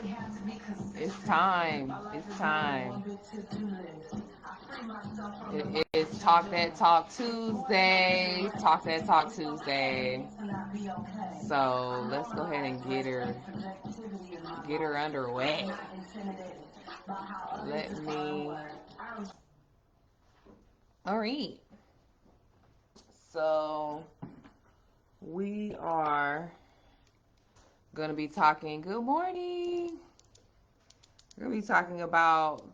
It's time. It's time. It is Talk That Talk Tuesday. Talk That Talk Tuesday. So let's go ahead and get her underway. Let me. All right. So we are gonna be talking. Good morning. We're gonna be talking about.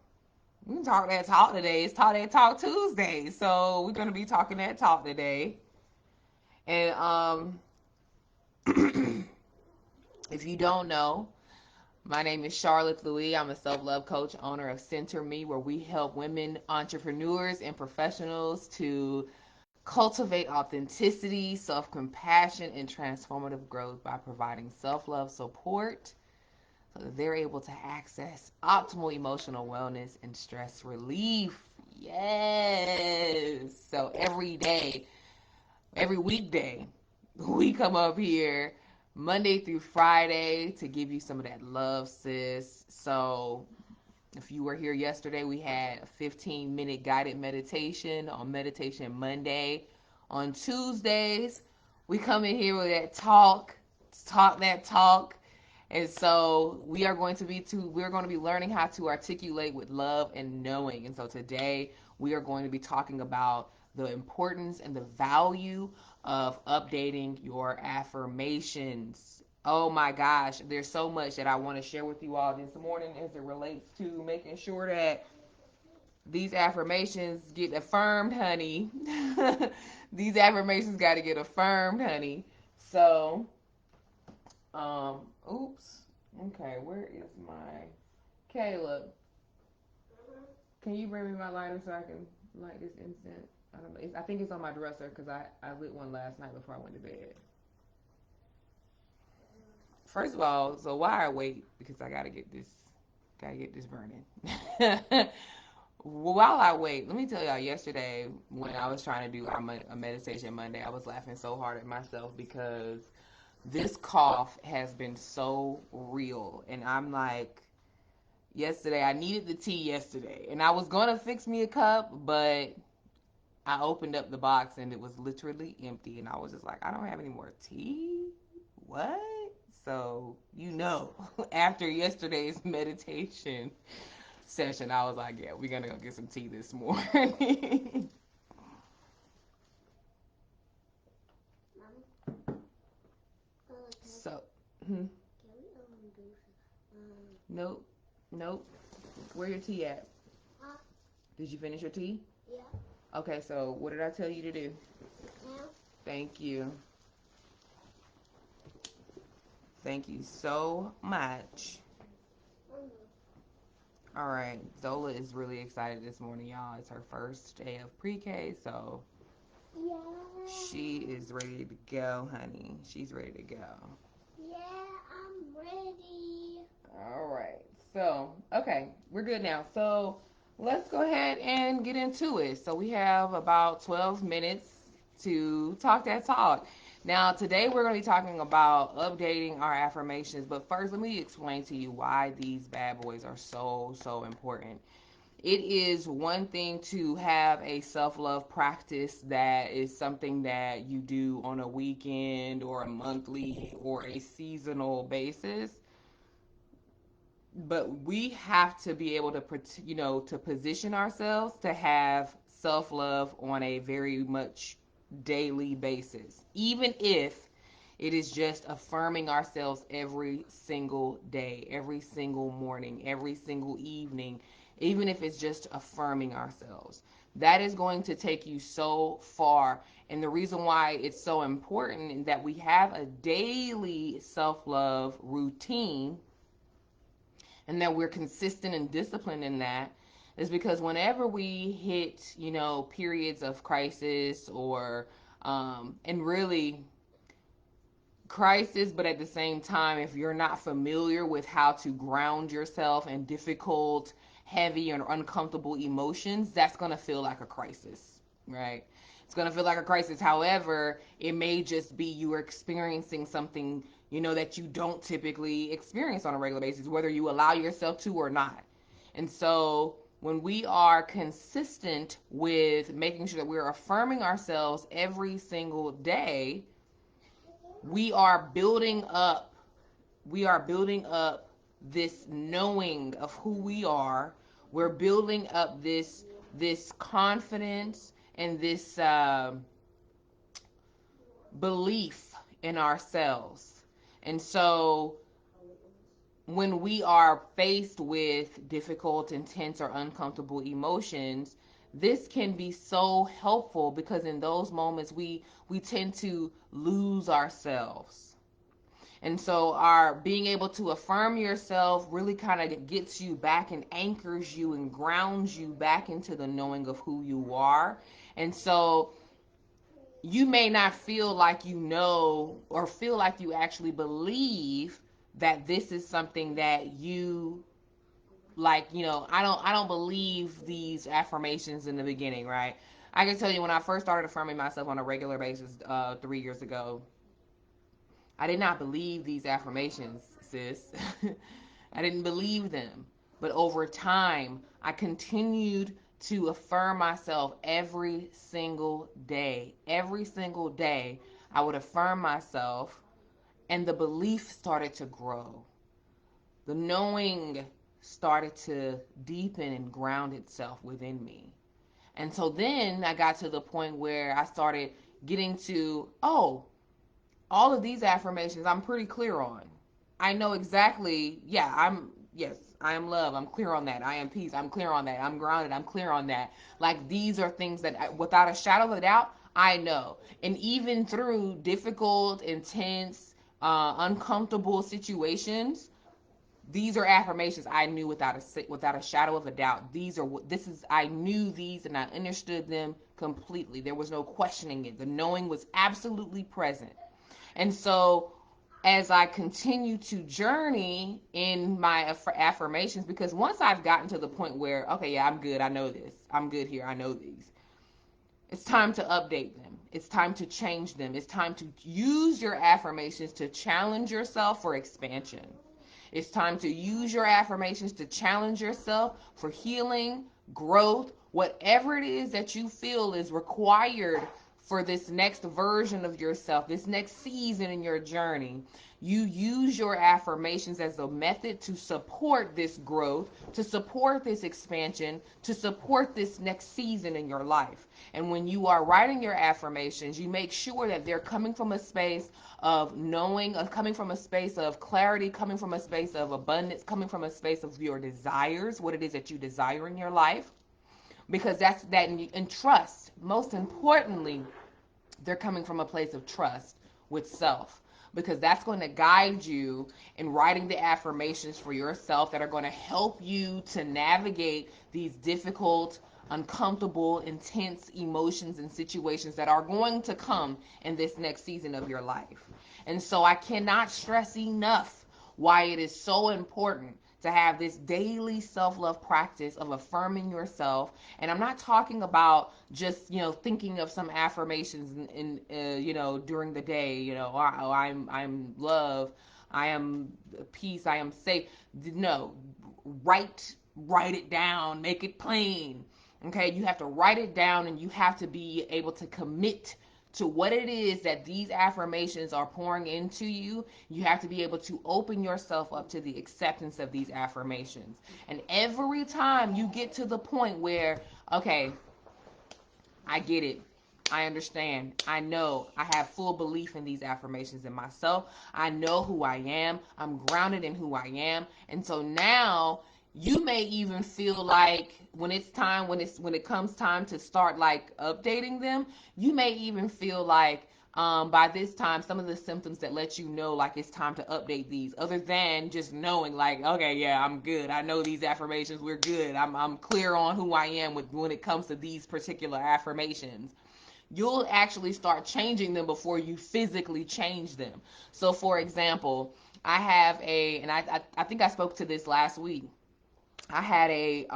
We can talk that talk today. It's Talk That Talk Tuesday. So we're gonna be talking that talk today. And if you don't know, my name is Charlotte Louis. I'm a self-love coach, owner of SenterME, where we help women entrepreneurs and professionals to cultivate authenticity, self-compassion, and transformative growth by providing self-love support so that they're able to access optimal emotional wellness and stress relief. Yes. So every day, every weekday, we come up here Monday through Friday to give you some of that love, sis. So if you were here yesterday, we had a 15-minute guided meditation on Meditation Monday. On Tuesdays, we come in here with that talk that talk. And so we're going to be learning how to articulate with love and knowing. And so today we are going to be talking about the importance and the value of updating your affirmations. Oh my gosh, there's so much that I want to share with you all this morning as it relates to making sure that these affirmations get affirmed, honey. These affirmations got to get affirmed, honey. So, oops. Okay, where is my Caleb? Can you bring me my lighter so I can light this incense? I don't know. I think it's on my dresser because I lit one last night before I went to bed. First of all, so why I wait? Because I gotta get this burning. While I wait, let me tell y'all. Yesterday, when I was trying to do a meditation Monday, I was laughing so hard at myself because this cough has been so real, and I'm like, yesterday I needed the tea yesterday, and I was gonna fix me a cup, but I opened up the box and it was literally empty, and I was just like, I don't have any more tea. What? So, after yesterday's meditation session, I was like, yeah, we're gonna go get some tea this morning. So, nope, nope. Where your tea at? Did you finish your tea? Yeah. Okay, so what did I tell you to do? Yeah. Thank you. Thank you so much. All right, Zola is really excited this morning, y'all. It's her first day of pre-K, so yeah, she is ready to go, honey. She's ready to go. Yeah, I'm ready. All right, so, okay, we're good now. So let's go ahead and get into it. So we have about 12 minutes to talk that talk. Now, today we're going to be talking about updating our affirmations, but first let me explain to you why these bad boys are so important. It is one thing to have a self-love practice that is something that you do on a weekend or a monthly or a seasonal basis, but we have to be able to to position ourselves to have self-love on a very much daily basis, even if it is just affirming ourselves every single day, every single morning, every single evening, even if it's just affirming ourselves. That is going to take you so far. And the reason why it's so important that we have a daily self-love routine and that we're consistent and disciplined in that is because whenever we hit, periods of crisis or, and really crisis, but at the same time, if you're not familiar with how to ground yourself in difficult, heavy, or uncomfortable emotions, that's going to feel like a crisis, right? It's going to feel like a crisis. However, it may just be you are experiencing something that you don't typically experience on a regular basis, whether you allow yourself to or not. And so when we are consistent with making sure that we're affirming ourselves every single day, we are building up this knowing of who we are. We're building up this confidence and this belief in ourselves. And so when we are faced with difficult, intense, or uncomfortable emotions, this can be so helpful, because in those moments we tend to lose ourselves. And so our being able to affirm yourself really kind of gets you back and anchors you and grounds you back into the knowing of who you are. And so you may not feel like you know, or feel like you actually believe that this is something that you like. I don't believe these affirmations in the beginning, right? I can tell you, when I first started affirming myself on a regular basis 3 years ago, I did not believe these affirmations, sis. I didn't believe them. But over time, I continued to affirm myself every single day. Every single day, I would affirm myself, and the belief started to grow. The knowing started to deepen and ground itself within me. And so then I got to the point where I started getting to, oh, all of these affirmations I'm pretty clear on. I know exactly, yes, I am love. I'm clear on that. I am peace. I'm clear on that. I'm grounded. I'm clear on that. Like, these are things that, without a shadow of a doubt, I know. And even through difficult, intense, uncomfortable situations, these are affirmations I knew without a shadow of a doubt. I knew these, and I understood them completely. There was no questioning it. The knowing was absolutely present. And so as I continue to journey in my affirmations, because once I've gotten to the point where, okay, yeah, I'm good, I know this, I'm good here, I know these, it's time to update them. It's time to change them. It's time to use your affirmations to challenge yourself for expansion. It's time to use your affirmations to challenge yourself for healing, growth, whatever it is that you feel is required for this next version of yourself, this next season in your journey. You use your affirmations as a method to support this growth, to support this expansion, to support this next season in your life. And when you are writing your affirmations, you make sure that they're coming from a space of knowing, of coming from a space of clarity, coming from a space of abundance, coming from a space of your desires, what it is that you desire in your life. Because that's that, and trust. Most importantly, they're coming from a place of trust with self, because that's going to guide you in writing the affirmations for yourself that are going to help you to navigate these difficult, uncomfortable, intense emotions and situations that are going to come in this next season of your life. And so I cannot stress enough why it is so important to have this daily self-love practice of affirming yourself. And I'm not talking about just, thinking of some affirmations in during the day, oh, I'm love, I am peace, I am safe. No, write it down, make it plain. Okay, you have to write it down, and you have to be able to commit to what it is that these affirmations are pouring into you. You have to be able to open yourself up to the acceptance of these affirmations. And every time you get to the point where, okay, I get it, I understand, I know, I have full belief in these affirmations in myself, I know who I am, I'm grounded in who I am. And so now you may even feel like when it comes time to start like updating them, you may even feel like by this time some of the symptoms that let you know like it's time to update these, other than just knowing like, okay, yeah, I'm good, I know these affirmations, we're good, I'm clear on who I am with when it comes to these particular affirmations, you'll actually start changing them before you physically change them. So for example, I have and I think I spoke to this last week. I had a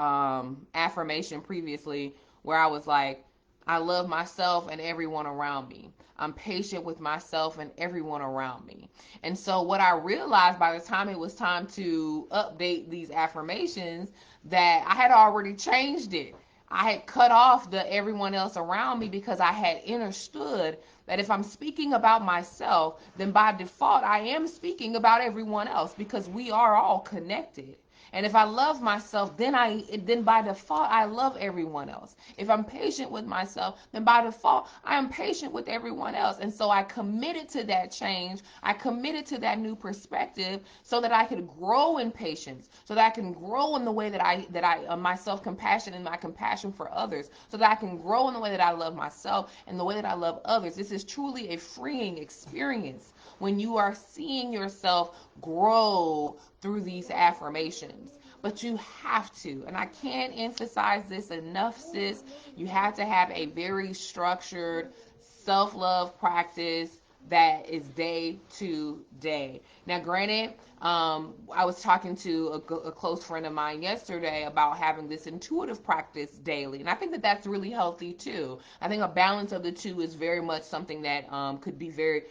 affirmation previously where I was like, I love myself and everyone around me. I'm patient with myself and everyone around me. And so what I realized by the time it was time to update these affirmations, that I had already changed it. I had cut off the everyone else around me because I had understood that if I'm speaking about myself, then by default I am speaking about everyone else, because we are all connected. And if I love myself, then by default I love everyone else. If I'm patient with myself, then by default I am patient with everyone else. And so I committed to that change. I committed to that new perspective so that I could grow in patience, so that I can grow in the way that I my self-compassion and my compassion for others, so that I can grow in the way that I love myself and the way that I love others. This is truly a freeing experience when you are seeing yourself grow through these affirmations. But you have to, and I can't emphasize this enough, sis, you have to have a very structured self-love practice that is day to day. Now, granted, I was talking to a close friend of mine yesterday about having this intuitive practice daily, and I think that that's really healthy too. I think a balance of the two is very much something that could be very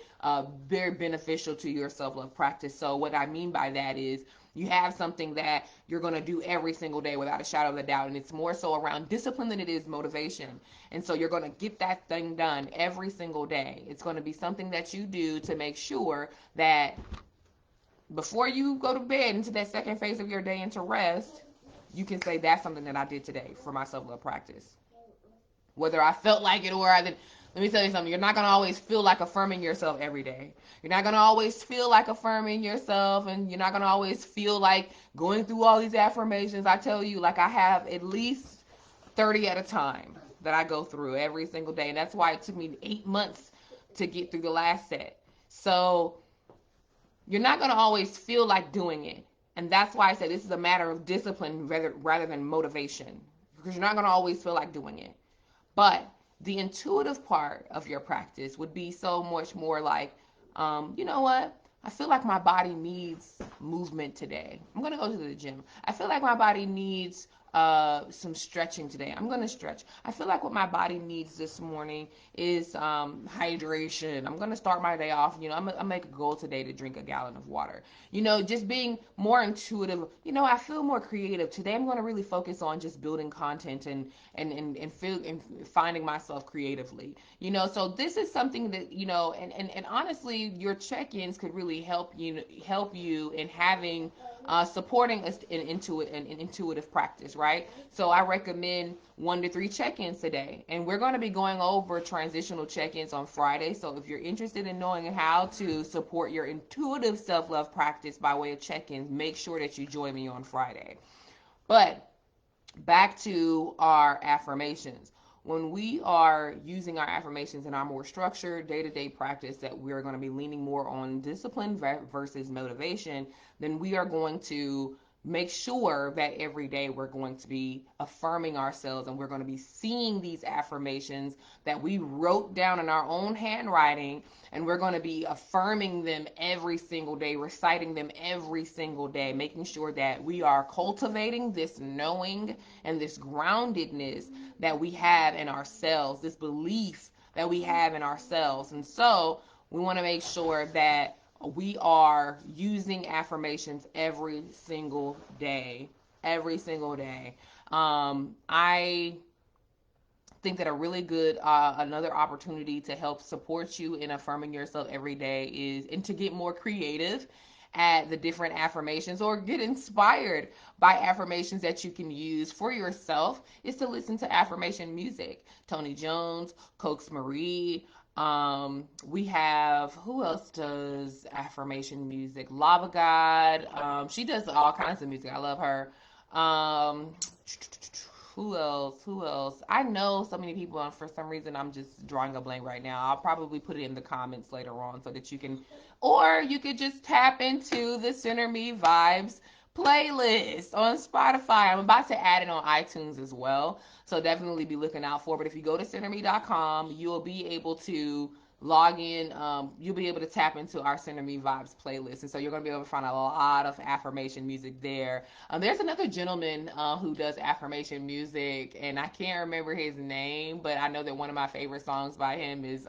beneficial to your self-love practice. So what I mean by that is you have something that you're going to do every single day without a shadow of a doubt, and it's more so around discipline than it is motivation. And so you're going to get that thing done every single day. It's going to be something that you do to make sure that before you go to bed into that second phase of your day into rest, you can say that's something that I did today for my self-love practice. Whether I felt like it or I didn't. Let me tell you something. You're not going to always feel like affirming yourself every day. You're not going to always feel like affirming yourself, and you're not going to always feel like going through all these affirmations. I tell you, like, I have at least 30 at a time that I go through every single day. And that's why it took me 8 months to get through the last set. So you're not going to always feel like doing it. And that's why I said this is a matter of discipline rather than motivation, because you're not going to always feel like doing it. But the intuitive part of your practice would be so much more like, you know what? I feel like my body needs movement today. I'm going to go to the gym. I feel like my body needs some stretching today. I'm going to stretch. I feel like what my body needs this morning is hydration. I'm going to start my day off. I'm going to make a goal today to drink a gallon of water. Just being more intuitive. I feel more creative. Today I'm going to really focus on just building content and finding myself creatively. So this is something that, and honestly, your check-ins could really help you in having supporting an intuitive practice, right? So I recommend 1 to 3 check-ins today, and we're going to be going over transitional check-ins on Friday. So if you're interested in knowing how to support your intuitive self-love practice by way of check-ins, make sure that you join me on Friday. But back to our affirmations. When we are using our affirmations in our more structured day-to-day practice, that we're going to be leaning more on discipline versus motivation, then we are going to make sure that every day we're going to be affirming ourselves, and we're going to be seeing these affirmations that we wrote down in our own handwriting, and we're going to be affirming them every single day, reciting them every single day, making sure that we are cultivating this knowing and this groundedness that we have in ourselves, this belief that we have in ourselves. And so we want to make sure that we are using affirmations every single day. Every single day. I think that a really good another opportunity to help support you in affirming yourself every day is, and to get more creative at the different affirmations or get inspired by affirmations that you can use for yourself, is to listen to affirmation music. Tony Jones, Coax Marie. We have, who else does affirmation music? Lava God. She does all kinds of music. I love her. Who else? I know so many people, and for some reason I'm just drawing a blank right now. I'll probably put it in the comments later on so that you can, or you could just tap into the SenterME Vibes playlist on Spotify. I'm about to add it on iTunes as well, so definitely be looking out for it. But if you go to SenterME.com, you'll be able to log in, you'll be able to tap into our SenterME Vibes playlist. And so you're going to be able to find a lot of affirmation music there. There's another gentleman who does affirmation music, and I can't remember his name, but I know that one of my favorite songs by him is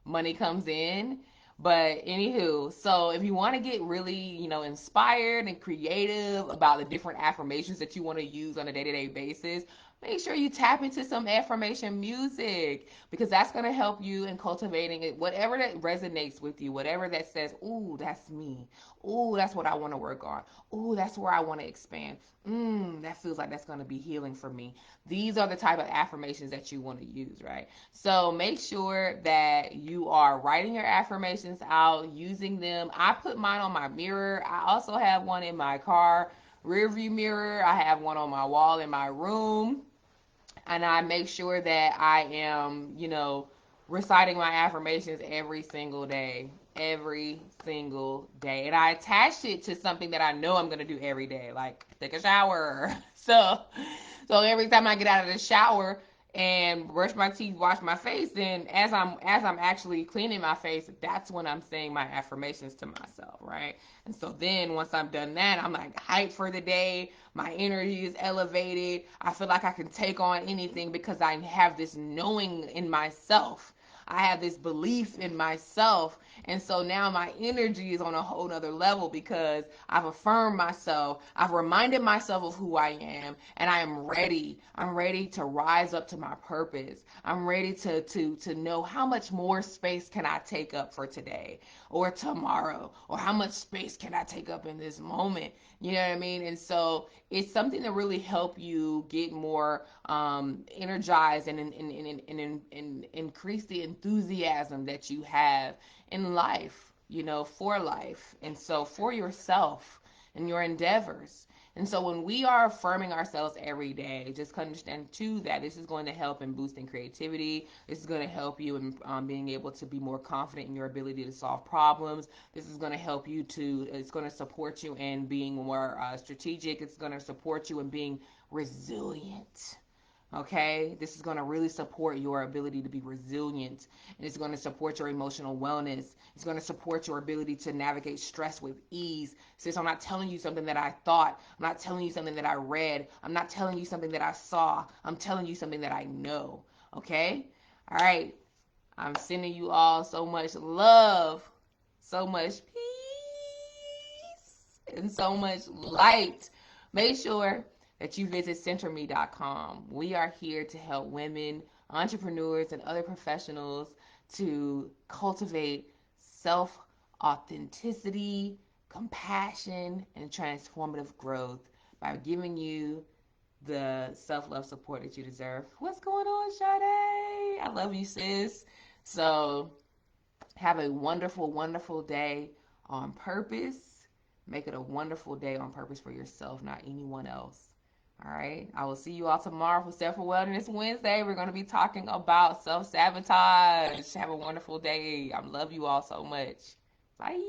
Money Comes In. But anywho, so if you want to get really, inspired and creative about the different affirmations that you want to use on a day-to-day basis, make sure you tap into some affirmation music, because that's going to help you in cultivating it, whatever that resonates with you, whatever that says, ooh, that's me. Ooh, that's what I want to work on. Ooh, that's where I want to expand. That feels like that's going to be healing for me. These are the type of affirmations that you want to use, right? So make sure that you are writing your affirmations out, using them. I put mine on my mirror. I also have one in my car rear view mirror. I have one on my wall in my room. And I make sure that I am, reciting my affirmations every single day. Every single day. And I attach it to something that I know I'm going to do every day, like take a shower. So every time I get out of the shower and brush my teeth, wash my face, then as I'm actually cleaning my face, that's when I'm saying my affirmations to myself, right? And so then once I'm done that, I'm like hyped for the day. My energy is elevated. I feel like I can take on anything because I have this knowing in myself. I have this belief in myself. And so now my energy is on a whole nother level because I've affirmed myself. I've reminded myself of who I am, and I am ready. I'm ready to rise up to my purpose. I'm ready to know how much more space can I take up for today or tomorrow, or how much space can I take up in this moment. You know what I mean? And so it's something to really help you get more energized and increase the enthusiasm that you have in life, for life. And so for yourself and your endeavors. And so when we are affirming ourselves every day, just understand too that this is going to help in boosting creativity. This is going to help you in being able to be more confident in your ability to solve problems. This is going to help you it's going to support you in being more strategic. It's going to support you in being resilient. Okay, this is going to really support your ability to be resilient, and it's going to support your emotional wellness. It's going to support your ability to navigate stress with ease. Since I'm not telling you something that I thought, I'm not telling you something that I read, I'm not telling you something that I saw, I'm telling you something that I know. Okay, all right, I'm sending you all so much love, so much peace, and so much light. Make sure that you visit SenterME.com. We are here to help women, entrepreneurs, and other professionals to cultivate self-authenticity, compassion, and transformative growth by giving you the self-love support that you deserve. What's going on, Sade? I love you, sis. So have a wonderful, wonderful day on purpose. Make it a wonderful day on purpose for yourself, not anyone else. All right. I will see you all tomorrow for Self Wellness Wednesday. We're going to be talking about self sabotage. Have a wonderful day. I love you all so much. Bye.